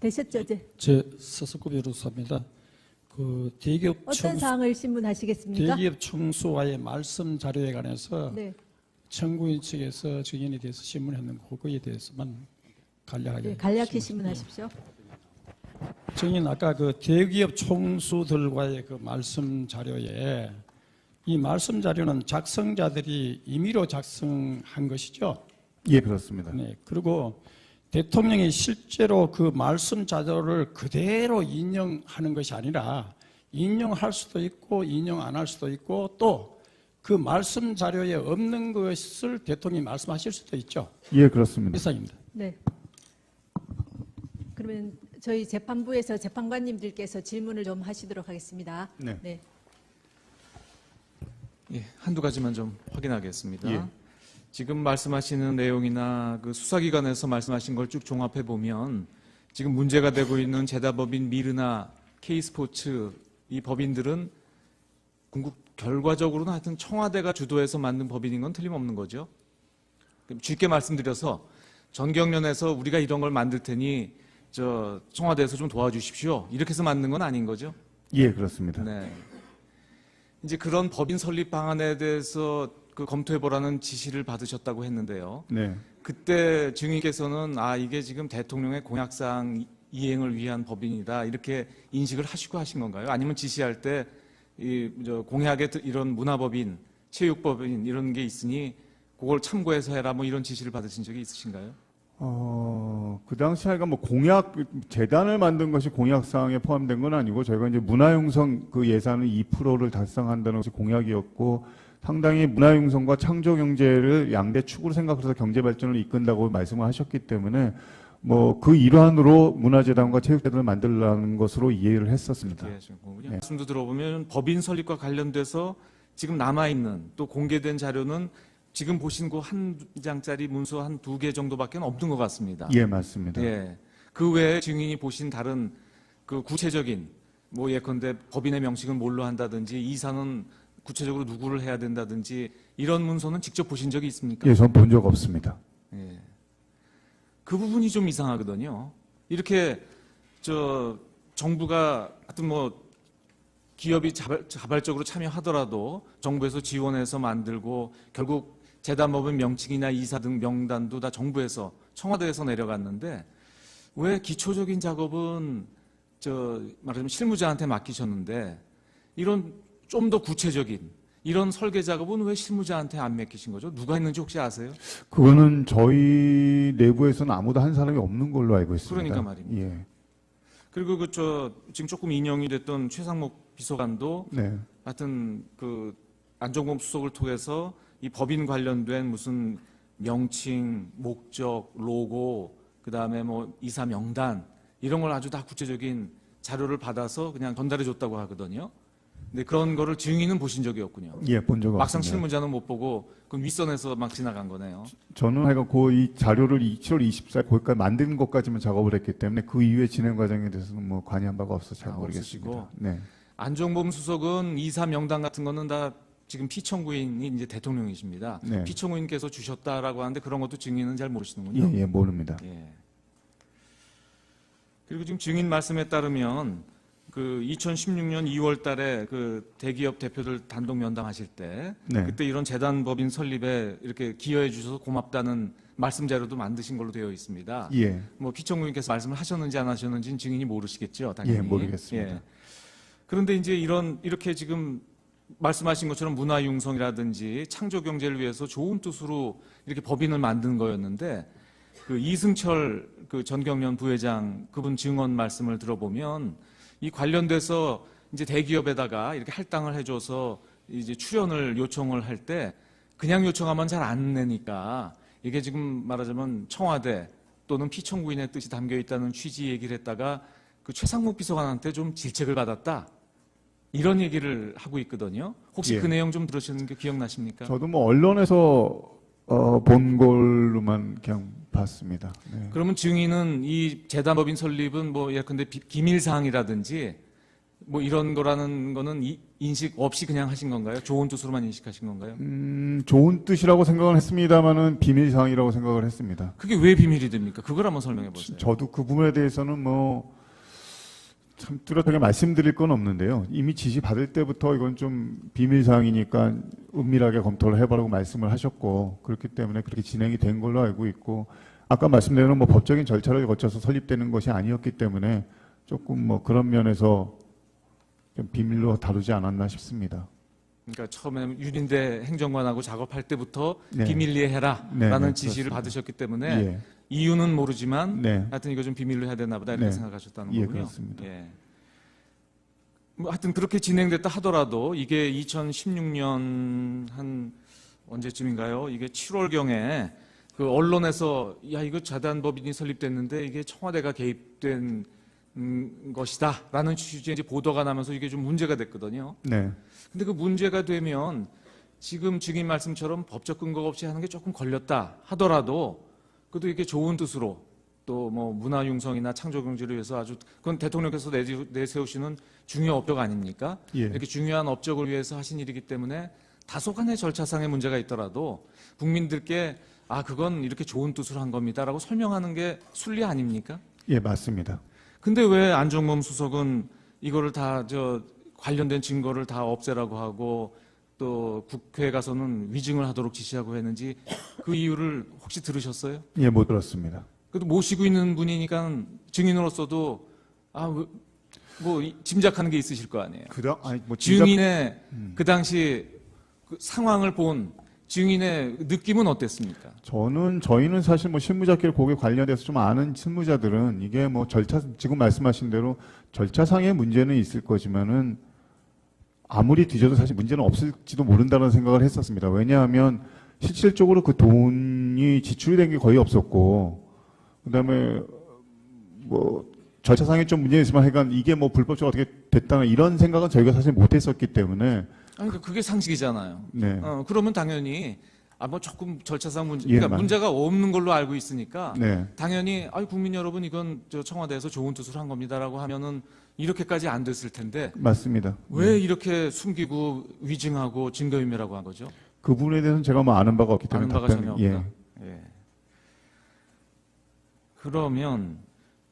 되셨죠, 이제? 제 서석구 변호사입니다. 그 대기업 어떤 사항을 신문하시겠습니까? 대기업 총수와의 말씀 자료에 관해서 네. 청구인 측에서 증인에 대해서 신문했는 그거에 대해서만 간략하게. 네, 간략히 신문하십시오. 증인 아까 그 대기업 총수들과의 그 말씀 자료에 이 말씀 자료는 작성자들이 임의로 작성한 것이죠? 예, 그렇습니다. 네. 그리고 대통령이 실제로 그 말씀 자료를 그대로 인용하는 것이 아니라 인용할 수도 있고 인용 안 할 수도 있고 또 그 말씀 자료에 없는 것을 대통령이 말씀하실 수도 있죠. 예, 그렇습니다. 이상입니다. 네. 그러면 저희 재판부에서 재판관님들께서 질문을 좀 하시도록 하겠습니다. 네. 네. 예, 한두 가지만 좀 확인하겠습니다. 예. 지금 말씀하시는 내용이나 그 수사기관에서 말씀하신 걸 쭉 종합해 보면 지금 문제가 되고 있는 제다법인 미르나 K스포츠 이 법인들은 결과적으로는 하여튼 청와대가 주도해서 만든 법인인 건 틀림없는 거죠. 쉽게 말씀드려서 전경련에서 우리가 이런 걸 만들 테니 저 청와대에서 좀 도와주십시오. 이렇게 해서 만든 건 아닌 거죠. 예, 그렇습니다. 네. 이제 그런 법인 설립 방안에 대해서 그 검토해보라는 지시를 받으셨다고 했는데요. 네. 그때 증인께서는 이게 지금 대통령의 공약사항 이행을 위한 법인이다 이렇게 인식을 하시고 하신 건가요? 아니면 지시할 때 공약에 이런 문화법인, 체육법인 이런 게 있으니 그걸 참고해서 해라 뭐 이런 지시를 받으신 적이 있으신가요? 그 당시 하여간 뭐 재단을 만든 것이 공약사항에 포함된 건 아니고 저희가 이제 문화융성 그 예산을 2%를 달성한다는 것이 공약이었고 상당히 문화융성과 창조경제를 양대 축으로 생각해서 경제발전을 이끈다고 말씀을 하셨기 때문에 뭐 그 일환으로 문화재단과 체육재단을 만들라는 것으로 이해를 했었습니다. 그렇게 하신 거군요. 네. 말씀도 들어보면 법인 설립과 관련돼서 지금 남아있는 또 공개된 자료는 지금 보신 그 한 장짜리 문서 한 2개 정도밖에 없는 것 같습니다. 예, 맞습니다. 예. 그 외에 증인이 보신 다른 그 구체적인 뭐 예컨대 법인의 명칭은 뭘로 한다든지 이사는 구체적으로 누구를 해야 된다든지 이런 문서는 직접 보신 적이 있습니까? 예, 전 본 적 없습니다. 예. 그 부분이 좀 이상하거든요. 이렇게 정부가 하여튼 뭐 기업이 자발적으로 참여하더라도 정부에서 지원해서 만들고 결국 재단법인 명칭이나 이사 등 명단도 다 정부에서 청와대에서 내려갔는데 왜 기초적인 작업은 말하자면 실무자한테 맡기셨는데 이런 좀 더 구체적인 이런 설계 작업은 왜 실무자한테 안 맡기신 거죠? 누가 했는지 혹시 아세요? 그거는 저희 내부에서는 아무도 한 사람이 없는 걸로 알고 있습니다. 그러니까 말입니다. 예. 그리고 지금 조금 인용이 됐던 최상목 비서관도 네. 하여튼 그 안종범 수석을 통해서 이 법인 관련된 무슨 명칭, 목적, 로고, 그 다음에 뭐 이사 명단 이런 걸 아주 다 구체적인 자료를 받아서 그냥 전달해 줬다고 하거든요. 근데 그런 거를 증인은 보신 적이 없군요. 예, 본 적 막상 없습니다. 실무자는 못 보고 그 윗선에서 막 지나간 거네요. 저는 하여간 이 자료를 7월 24일 거기까지 만드는 것까지만 작업을 했기 때문에 그 이후의 진행 과정에 대해서는 뭐 관여한 바가 없어서 잘 모르겠습니다. 없으시고. 네. 안종범 수석은 이사 명단 같은 거는 다 지금 피청구인이 이제 대통령이십니다. 네. 피청구인께서 주셨다라고 하는데 그런 것도 증인은 잘 모르시는군요. 예, 모릅니다. 예. 그리고 지금 증인 말씀에 따르면 그 2016년 2월 달에 그 대기업 대표들 단독 면담하실 때 네. 그때 이런 재단 법인 설립에 이렇게 기여해 주셔서 고맙다는 말씀 자료도 만드신 걸로 되어 있습니다. 예. 뭐 피청구인께서 말씀을 하셨는지 안 하셨는지는 증인이 모르시겠죠, 당연히. 예, 모르겠습니다. 예. 그런데 이제 이렇게 지금 말씀하신 것처럼 문화융성이라든지 창조 경제를 위해서 좋은 뜻으로 이렇게 법인을 만든 거였는데 그 이승철 그 전경련 부회장 그분 증언 말씀을 들어보면 이 관련돼서 이제 대기업에다가 이렇게 할당을 해줘서 이제 출연을 요청을 할 때 그냥 요청하면 잘 안 내니까 이게 지금 말하자면 청와대 또는 피청구인의 뜻이 담겨 있다는 취지 얘기를 했다가 그 최상목 비서관한테 좀 질책을 받았다. 이런 얘기를 하고 있거든요. 혹시 예. 그 내용 좀 들으시는 게 기억나십니까? 저도 뭐 언론에서 본 걸로만 그냥 봤습니다. 네. 그러면 증인은 이 재단법인 설립은 뭐 예컨대 기밀사항이라든지 뭐 이런 거라는 거는 인식 없이 그냥 하신 건가요? 좋은 뜻으로만 인식하신 건가요? 좋은 뜻이라고 생각을 했습니다만은 비밀 사항이라고 생각을 했습니다. 그게 왜 비밀이 됩니까? 그걸 한번 설명해 보세요. 저도 그 부분에 대해서는 뭐 참 뚜렷하게 말씀드릴 건 없는데요. 이미 지시 받을 때부터 이건 좀 비밀 사항이니까 은밀하게 검토를 해보라고 말씀을 하셨고, 그렇기 때문에 그렇게 진행이 된 걸로 알고 있고, 아까 말씀드린 뭐 법적인 절차를 거쳐서 설립되는 것이 아니었기 때문에 조금 뭐 그런 면에서 좀 비밀로 다루지 않았나 싶습니다. 그러니까 처음에 유린대 행정관하고 작업할 때부터 네. 비밀리에 해라라는 네, 네, 지시를 그렇습니다. 받으셨기 때문에 예. 이유는 모르지만 네. 하여튼 이거 좀 비밀로 해야 되나 보다 이렇게 네. 생각하셨다는 예, 거군요. 그렇습니다. 예. 뭐 하여튼 그렇게 진행됐다 하더라도 이게 2016년 한 언제쯤인가요? 이게 7월경에 그 언론에서 야 이거 자단법인이 설립됐는데 이게 청와대가 개입된 것이다라는 취지의 이제 보도가 나면서 이게 좀 문제가 됐거든요. 네. 근데 그 문제가 되면 지금 증인 말씀처럼 법적 근거가 없이 하는 게 조금 걸렸다 하더라도 그래도 이게 좋은 뜻으로 또 뭐 문화융성이나 창조경제를 위해서 아주 그건 대통령께서 내세우시는 중요 업적 아닙니까? 예. 이렇게 중요한 업적을 위해서 하신 일이기 때문에 다소간의 절차상의 문제가 있더라도 국민들께 아 그건 이렇게 좋은 뜻으로 한 겁니다라고 설명하는 게 순리 아닙니까? 예, 맞습니다. 근데 왜 안종범 수석은 이거를 다 관련된 증거를 다 없애라고 하고 또 국회에 가서는 위증을 하도록 지시하고 했는지 그 이유를 혹시 들으셨어요? 예, 못 들었습니다. 그래도 모시고 있는 분이니까 증인으로서도 뭐 짐작하는 게 있으실 거 아니에요. 아니 뭐 진작 증인의 그 당시 그 상황을 본 증인의 느낌은 어땠습니까? 저희는 사실 뭐 실무자끼리 거기에 관련돼서 좀 아는 실무자들은 이게 뭐 절차, 지금 말씀하신 대로 절차상의 문제는 있을 거지만은 아무리 뒤져도 사실 문제는 없을지도 모른다는 생각을 했었습니다. 왜냐하면 실질적으로 그 돈이 지출이 된 게 거의 없었고, 그 다음에 뭐 절차상에 좀 문제가 있으면 하여간 이게 뭐 불법적으로 어떻게 됐다는 이런 생각은 저희가 사실 못 했었기 때문에. 아니, 그게 상식이잖아요. 네. 그러면 당연히 뭐 조금 절차상 문제, 예, 그러니까 문제가 없는 걸로 알고 있으니까 네. 당연히 국민 여러분 이건 청와대에서 좋은 뜻으로 한 겁니다라고 하면은 이렇게까지 안 됐을 텐데 맞습니다. 왜 이렇게 숨기고 위증하고 증거인멸하고 한 거죠? 그 부분에 대해서는 제가 뭐 아는 바가 없기 때문에 아는 바가 전혀 없다. 예. 예. 그러면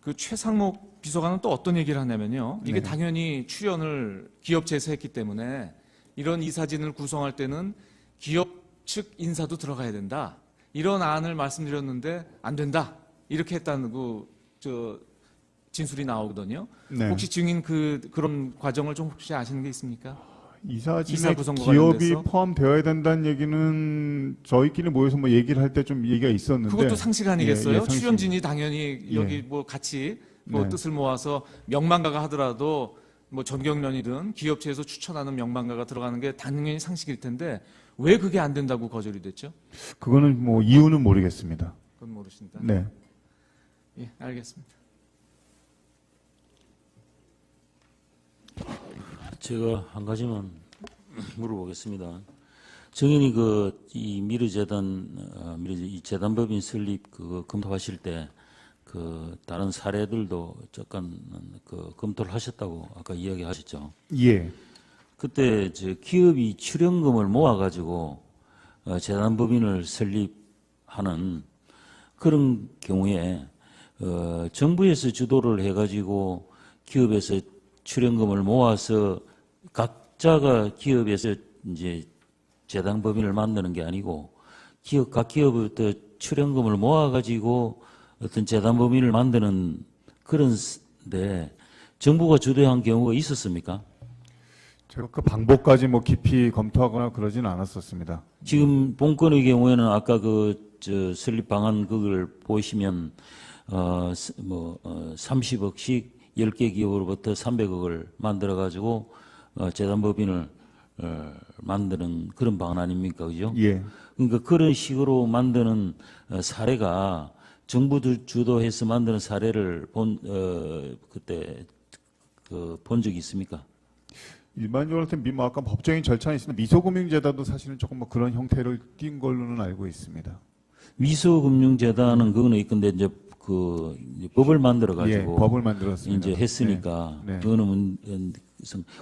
그 최상목 비서관은 또 어떤 얘기를 하냐면요. 이게 네. 당연히 출연을 기업체에서 했기 때문에 이런 이사진을 구성할 때는 기업 측 인사도 들어가야 된다. 이런 안을 말씀드렸는데 안 된다. 이렇게 했다는 진술이 나오거든요. 네. 혹시 증인 그런 과정을 좀 혹시 아시는 게 있습니까? 이사 이사진에 구성과 기업이 관련돼서? 포함되어야 된다는 얘기는 저희끼리 모여서 뭐 얘기를 할 때 좀 얘기가 있었는데 그것도 상식 아니겠어요? 예, 상식. 출연진이 당연히 여기 예. 뭐 같이 뭐 네. 뜻을 모아서 명망가가 하더라도 뭐 전경련이든 기업체에서 추천하는 명망가가 들어가는 게 당연히 상식일 텐데 왜 그게 안 된다고 거절이 됐죠? 그거는 뭐 이유는 모르겠습니다. 그건 모르신다. 네. 예, 알겠습니다. 제가 한 가지만 물어보겠습니다. 정인이 이 이 재단법인 설립 검토하실 때 다른 사례들도 잠깐 검토를 하셨다고 아까 이야기하셨죠. 예. 그때 기업이 출연금을 모아가지고 재단법인을 설립하는 그런 경우에 정부에서 주도를 해가지고 기업에서 출연금을 모아서 각자가 기업에서 이제 재단법인을 만드는 게 아니고 각 기업부터 출연금을 모아가지고 어떤 재단법인을 만드는 그런데 정부가 주도한 경우가 있었습니까? 제가 그 방법까지 뭐 깊이 검토하거나 그러진 않았었습니다. 지금 본건의 경우에는 아까 설립 방안 그걸 보시면 30억씩 10개 기업으로부터 300억을 만들어 가지고 재단법인을 만드는 그런 방안 아닙니까, 그죠? 예. 그러니까 그런 식으로 만드는 사례가 정부들 주도해서 만드는 사례를 그때 본 적이 있습니까? 일반적으로 뭐 아까 법적인 절차는 있습니다. 미소금융재단도 사실은 조금 뭐 그런 형태를 띈 걸로는 알고 있습니다. 미소금융재단은 그거는 있건데 이제 법을 만들어 가지고 예, 법을 만들었습니다. 이제 했으니까 네. 네. 그거는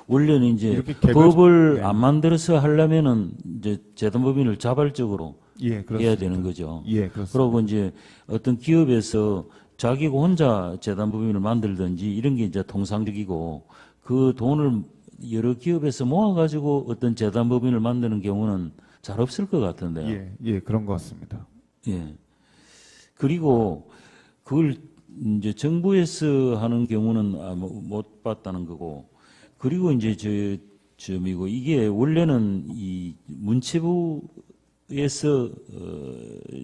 원래는 이제 이렇게 개별- 법을 네. 안 만들어서 하려면은 이제 재단법인을 자발적으로 예, 그렇습니다. 해야 되는 거죠. 예, 그렇습니다. 그리고 이제 어떤 기업에서 자기가 혼자 재단법인을 만들든지 이런 게 이제 통상적이고 그 돈을 여러 기업에서 모아가지고 어떤 재단법인을 만드는 경우는 잘 없을 것 같은데요. 예, 예, 그런 것 같습니다. 예. 그리고 그걸 이제 정부에서 하는 경우는 못 봤다는 거고, 그리고 이제 점이고 이게 원래는 이 문체부에서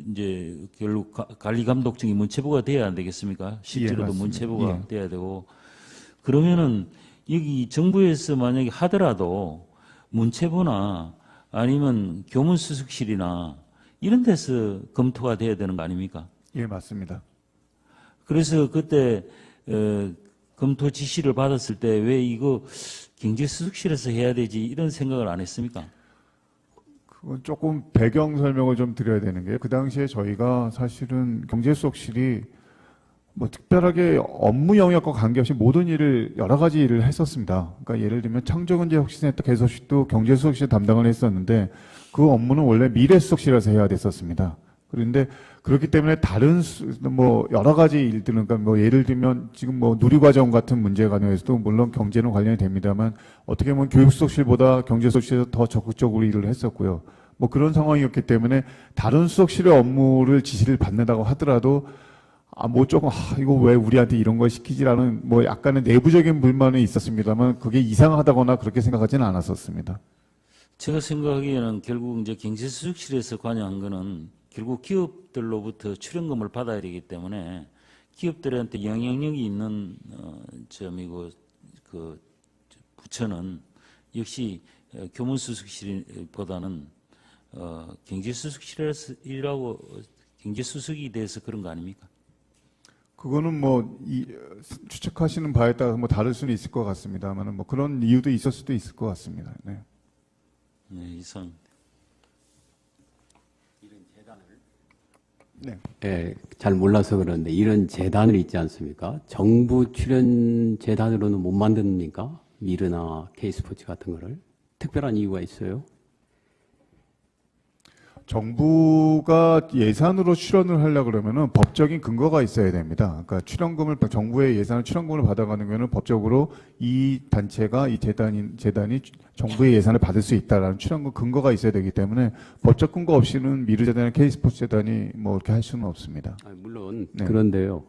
이제 결국 관리 감독청이 문체부가 돼야 안 되겠습니까? 실제로도 맞습니다. 문체부가 예. 돼야 되고, 그러면은 여기 정부에서 만약에 하더라도 문체부나 아니면 교문수석실이나 이런 데서 검토가 돼야 되는 거 아닙니까? 예, 맞습니다. 그래서 그때 검토 지시를 받았을 때 왜 이거 경제수석실에서 해야 되지 이런 생각을 안 했습니까? 그건 조금 배경 설명을 좀 드려야 되는 게, 그 당시에 저희가 사실은 경제수석실이 뭐 특별하게 업무 영역과 관계없이 모든 일을, 여러 가지 일을 했었습니다. 그러니까 예를 들면 창조경제혁신센터 개소식도 경제수석실 담당을 했었는데 그 업무는 원래 미래수석실에서 해야 됐었습니다. 그런데 그렇기 때문에 다른 뭐 여러 가지 일들은, 그러니까 뭐 예를 들면 지금 뭐 누리과정 같은 문제 관련해서도 물론 경제는 관련이 됩니다만 어떻게 보면 교육수석실보다 경제수석실에서 더 적극적으로 일을 했었고요. 뭐 그런 상황이었기 때문에 다른 수석실의 업무를 지시를 받는다고 하더라도 뭐 조금 이거 왜 우리한테 이런 걸 시키지라는 뭐 약간의 내부적인 불만이 있었습니다만 그게 이상하다거나 그렇게 생각하지는 않았었습니다. 제가 생각하기에는 결국 이제 경제수석실에서 관여한 거는 결국 기업들로부터 출연금을 받아야 되기 때문에 기업들한테 영향력이 있는 점이고, 그 부처는 역시 교문수석실보다는 경제수석실이라고 경제수석이 돼서 그런 거 아닙니까? 그거는 뭐 추측하시는 바에 따라서 뭐 다를 수는 있을 것 같습니다만 뭐 그런 이유도 있을 수도 있을 것 같습니다. 네. 네, 이상. 네. 예, 잘 몰라서 그런데 이런 재단을 있지 않습니까? 정부 출연 재단으로는 못 만듭니까? 미르나 K스포츠 같은 거를. 특별한 이유가 있어요? 정부가 예산으로 출연을 하려고 그러면은 법적인 근거가 있어야 됩니다. 그러니까 정부의 예산을 출연금을 받아가는 경우는 법적으로 이 단체가, 이 재단이 정부의 예산을 받을 수 있다라는 출연금 근거가 있어야 되기 때문에 법적 근거 없이는 미르재단이나 K스포츠 재단이 뭐 이렇게 할 수는 없습니다. 물론 네. 그런데요.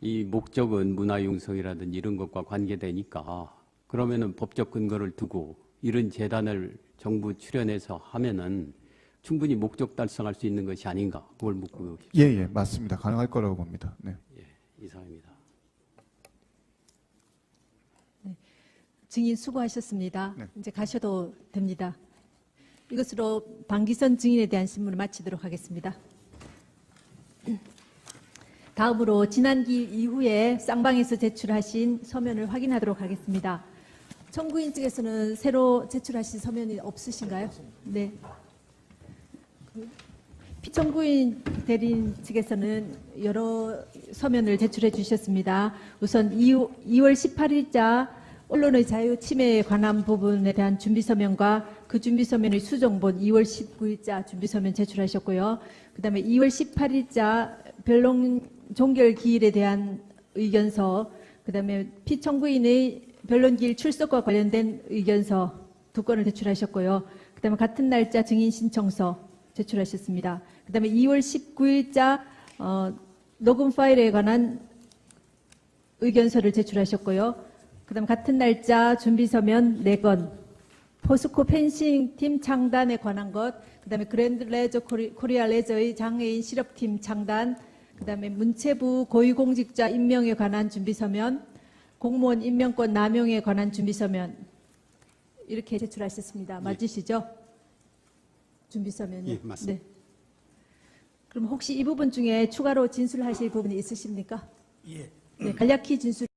이 목적은 문화융성이라든지 이런 것과 관계되니까 그러면은 법적 근거를 두고 이런 재단을 정부 출연해서 하면은 충분히 목적 달성할 수 있는 것이 아닌가, 그걸 묻고 싶습니다. 예, 예, 맞습니다. 가능할 거라고 봅니다. 네. 예, 이상입니다. 증인 수고하셨습니다. 네. 이제 가셔도 됩니다. 이것으로 방기선 증인에 대한 신문을 마치도록 하겠습니다. 다음으로 지난기 이후에 쌍방에서 제출하신 서면을 확인하도록 하겠습니다. 청구인 측에서는 새로 제출하신 서면이 없으신가요? 네. 피청구인 대리인 측에서는 여러 서면을 제출해 주셨습니다. 우선 2월 18일자 언론의 자유 침해에 관한 부분에 대한 준비 서면과 그 준비 서면의 수정본 2월 19일자 준비 서면 제출하셨고요. 그다음에 2월 18일자 변론 종결 기일에 대한 의견서, 그다음에 피청구인의 변론 기일 출석과 관련된 의견서 2건을 제출하셨고요. 그다음에 같은 날짜 증인 신청서 제출하셨습니다. 그다음에 2월 19일자 녹음 파일에 관한 의견서를 제출하셨고요. 그다음 같은 날짜 준비 서면 4건, 포스코 펜싱 팀 창단에 관한 것, 그다음에 그랜드 레저 코리아 레저의 장애인 실업팀 창단, 그다음에 문체부 고위공직자 임명에 관한 준비 서면, 공무원 임명권 남용에 관한 준비 서면 이렇게 제출하셨습니다. 맞으시죠? 준비 서면이. 예, 맞습니다. 네. 그럼 혹시 이 부분 중에 추가로 진술하실 부분이 있으십니까? 예. 네, 간략히 진술.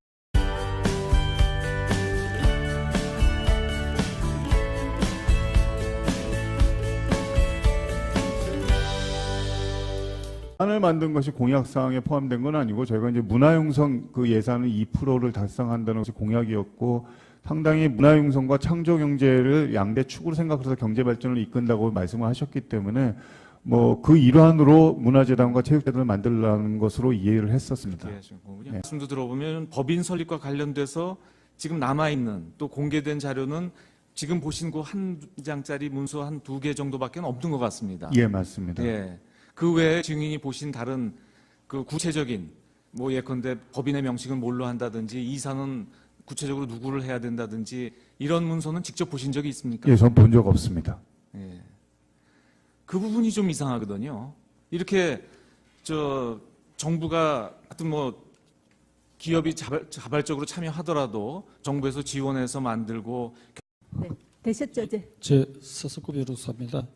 예산을 만든 것이 공약사항에 포함된 건 아니고 저희가 이제 문화융성 그 예산은 2%를 달성한다는 것이 공약이었고 상당히 문화융성과 창조경제를 양대 축으로 생각해서 경제 발전을 이끈다고 말씀을 하셨기 때문에 뭐 그 일환으로 문화재단과 체육재단을 만들라는 것으로 이해를 했었습니다. 네. 말씀도 들어보면 법인 설립과 관련돼서 지금 남아있는 또 공개된 자료는 지금 보신 그 한 장짜리 문서 한 2개 정도밖에 없는 것 같습니다. 예, 맞습니다. 예. 그 외에 증인이 보신 다른 그 구체적인 뭐 예컨대 법인의 명칭은 뭘로 한다든지 이사는 구체적으로 누구를 해야 된다든지 이런 문서는 직접 보신 적이 있습니까? 예, 전 본 적 없습니다. 예. 그 부분이 좀 이상하거든요. 이렇게 정부가 하여튼 뭐 기업이 자발적으로 참여하더라도 정부에서 지원해서 만들고 네, 되셨죠? 이제 제 서석구 변호사입니다.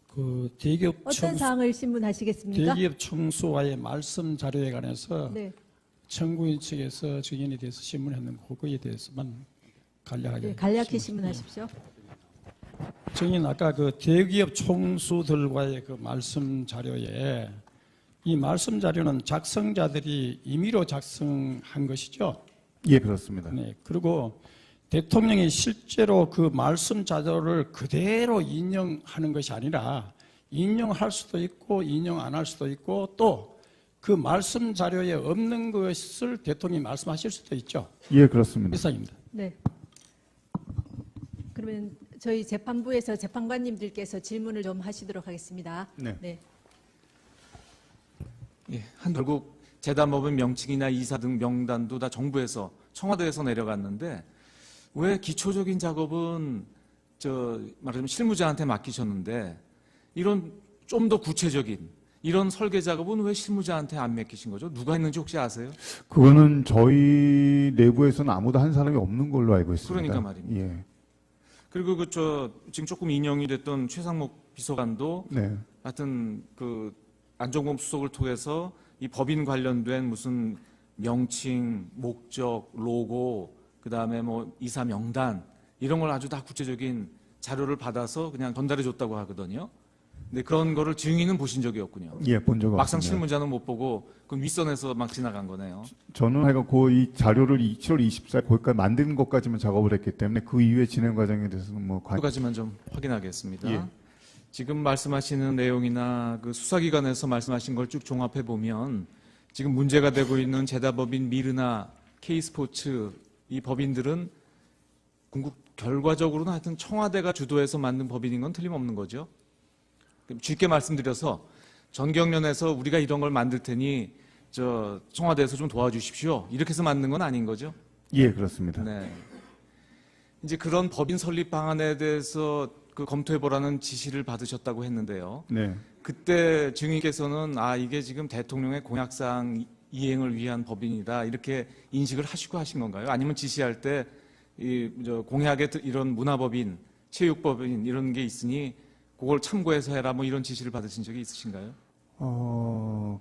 그 대기업 어떤 사항을 신문하시겠습니까? 대기업 청수와의 말씀 자료에 관해서 네, 청구인 측에서 증인에 대해서 신문했는 그거에 대해서만 간략하게 네, 간략히 신문하십시오. 증인 아까 그 대기업 총수들과의 그 말씀 자료에 이 말씀 자료는 작성자들이 임의로 작성한 것이죠. 예, 그렇습니다. 네. 그리고 대통령이 실제로 그 말씀 자료를 그대로 인용하는 것이 아니라 인용할 수도 있고 인용 안 할 수도 있고 또 그 말씀 자료에 없는 것을 대통령이 말씀하실 수도 있죠. 예, 그렇습니다. 이상입니다. 네. 그러면 저희 재판부에서 재판관님들께서 질문을 좀 하시도록 하겠습니다. 네. 네. 예, 결국 재단법인 명칭이나 이사 등 명단도 다 정부에서 청와대에서 내려갔는데 왜 기초적인 작업은 말하자면 실무자한테 맡기셨는데 이런 좀 더 구체적인 이런 설계 작업은 왜 실무자한테 안 맡기신 거죠? 누가 했는지 혹시 아세요? 그거는 저희 내부에서는 아무도 한 사람이 없는 걸로 알고 있습니다. 그러니까 말입니다. 예. 그리고 지금 조금 인용이 됐던 최상목 비서관도 네. 하여튼 그 안종범 수석을 통해서 이 법인 관련된 무슨 명칭, 목적, 로고, 그 다음에 뭐 이사 명단 이런 걸 아주 다 구체적인 자료를 받아서 그냥 전달해 줬다고 하거든요. 근데 그런 거를 증인은 보신 적이 없군요. 예, 본 적 막상 없습니다. 실무자는 못 보고 그 윗선에서 막 지나간 거네요. 저는 하여간 이 자료를 7월 24일 거기까지 만드는 것까지만 작업을 했기 때문에 그 이후에 진행 과정에 대해서는 뭐 두 가지만 좀 확인하겠습니다. 예. 지금 말씀하시는 내용이나 그 수사기관에서 말씀하신 걸 쭉 종합해 보면 지금 문제가 되고 있는 재단법인 미르나 K스포츠 이 법인들은 결과적으로는 하여튼 청와대가 주도해서 만든 법인인 건 틀림없는 거죠. 쉽게 말씀드려서 전경련에서 우리가 이런 걸 만들 테니 청와대에서 좀 도와주십시오. 이렇게 해서 만든 건 아닌 거죠. 예, 그렇습니다. 네. 이제 그런 법인 설립 방안에 대해서 그 검토해보라는 지시를 받으셨다고 했는데요. 네. 그때 증인께서는 이게 지금 대통령의 공약사항 이행을 위한 법인이다 이렇게 인식을 하시고 하신 건가요? 아니면 지시할 때 공약에 이런 문화법인, 체육법인 이런 게 있으니 그걸 참고해서 해라 뭐 이런 지시를 받으신 적이 있으신가요?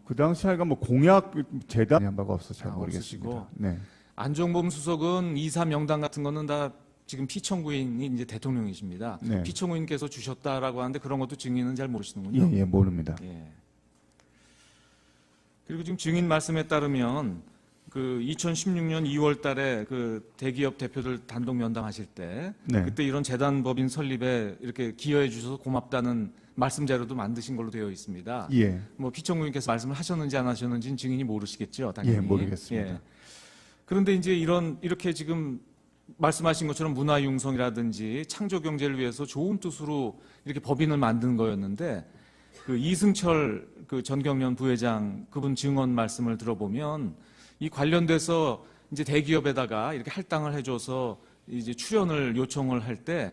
그 당시 하여간 뭐 공약 재단이 한 바가 없어서 잘 없으시고. 모르겠습니다. 네. 안종범 수석은 이사 명단 같은 거는 다 지금 피청구인이 이제 대통령이십니다. 네. 피청구인께서 주셨다라고 하는데 그런 것도 증인은 잘 모르시는군요. 예, 모릅니다. 예. 그리고 지금 증인 말씀에 따르면 그 2016년 2월 달에 그 대기업 대표들 단독 면담하실 때 네. 그때 이런 재단 법인 설립에 이렇게 기여해 주셔서 고맙다는 말씀 자료도 만드신 걸로 되어 있습니다. 예. 뭐 피청구인께서 말씀을 하셨는지 안 하셨는지는 증인이 모르시겠죠, 당연히. 예, 모르겠습니다. 예. 그런데 이제 이렇게 지금 말씀하신 것처럼 문화융성이라든지 창조경제를 위해서 좋은 뜻으로 이렇게 법인을 만든 거였는데 그 이승철 그 전경련 부회장 그분 증언 말씀을 들어보면 이 관련돼서 이제 대기업에다가 이렇게 할당을 해줘서 이제 출연을 요청을 할 때